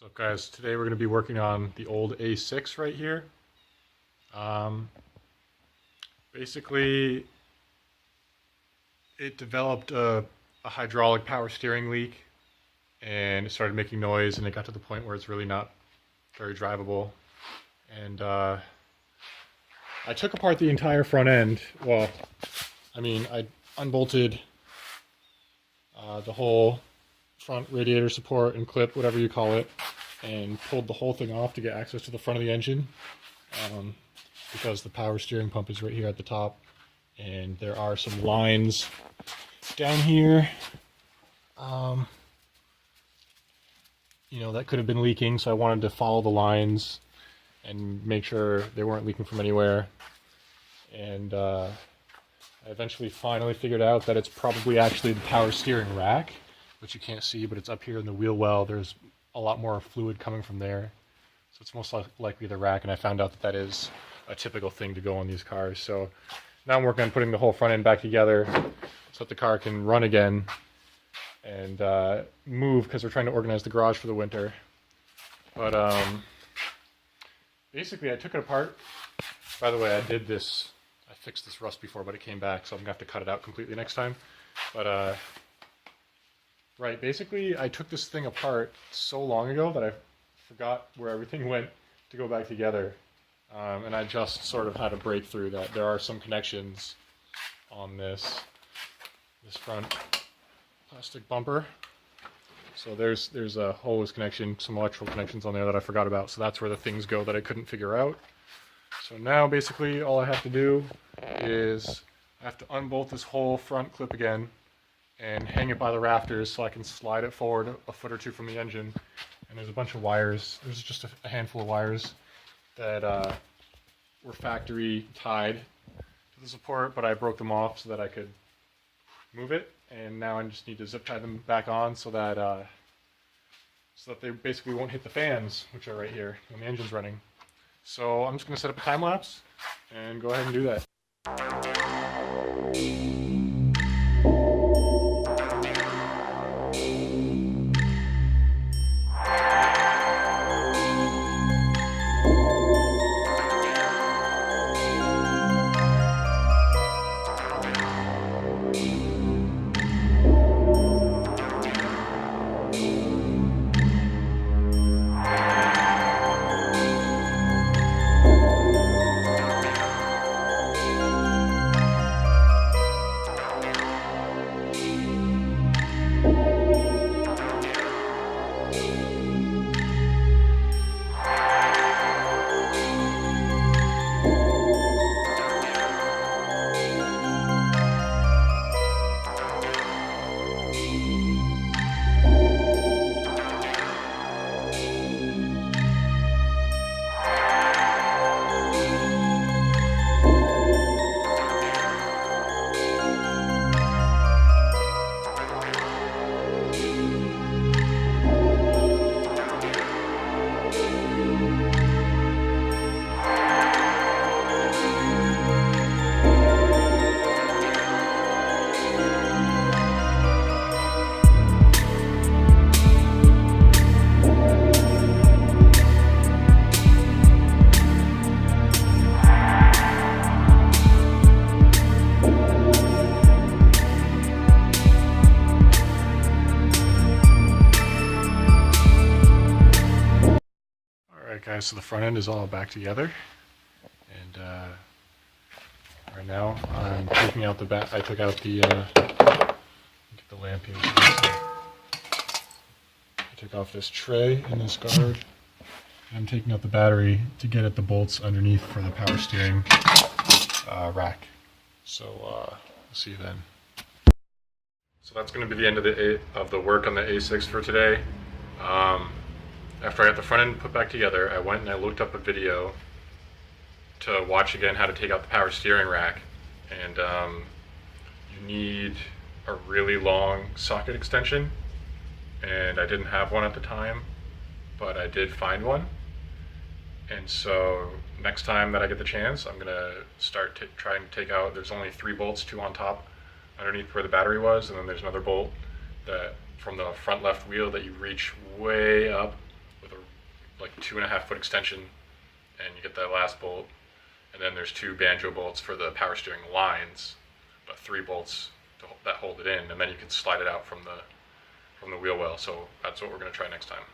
What's up, guys? Today we're going to be working on the old A6 right here. Um, Basically, it developed a hydraulic power steering leak and it started making noise, and it got to the point where it's really not very drivable. And I took apart the entire front end. Well, I unbolted the whole front radiator support and clip, whatever you call it, and pulled the whole thing off to get access to the front of the engine, because the power steering pump is right here at the top, and there are some lines down here, that could have been leaking, so I wanted to follow the lines and make sure they weren't leaking from anywhere. And I eventually finally figured out that it's probably actually the power steering rack, which you can't see, but it's up here in the wheel well. There's a lot more fluid coming from there, so it's most likely the rack, and I found out that that is a typical thing to go on these cars. So now I'm working on putting the whole front end back together so that the car can run again and move, because we're trying to organize the garage for the winter. But basically I took it apart. By the way, I fixed this rust before, but it came back, so I'm gonna have to cut it out completely next time. But right, basically I took this thing apart so long ago that I forgot where everything went to go back together. And I just sort of had a breakthrough that there are some connections on this front plastic bumper. So there's a hose connection, some electrical connections on there that I forgot about. So that's where the things go that I couldn't figure out. So now basically all I have to do is I have to unbolt this whole front clip again and hang it by the rafters so I can slide it forward a foot or two from the engine. And there's a bunch of wires. There's just a handful of wires that were factory tied to the support, but I broke them off so that I could move it. And now I just need to zip tie them back on so that they basically won't hit the fans, which are right here when the engine's running. So I'm just going to set up a time lapse and go ahead and do that. Guys, so the front end is all back together, and right now I'm taking out the back. I took out the get the lamp here. I took off this tray and this guard. I'm taking out the battery to get at the bolts underneath for the power steering rack. So we'll see you then. So that's going to be the end of the work on the A6 for today. After I got the front end put back together, I went and I looked up a video to watch again how to take out the power steering rack. And you need a really long socket extension, and I didn't have one at the time, but I did find one. And so next time that I get the chance, I'm gonna start trying to take out, there's only 3 bolts, 2 on top underneath where the battery was, and then there's another bolt that from the front left wheel that you reach way up with a like 2.5 foot extension, and you get that last bolt, and then there's 2 banjo bolts for the power steering lines, but 3 bolts that hold it in, and then you can slide it out from the wheel well. So that's what we're going to try next time.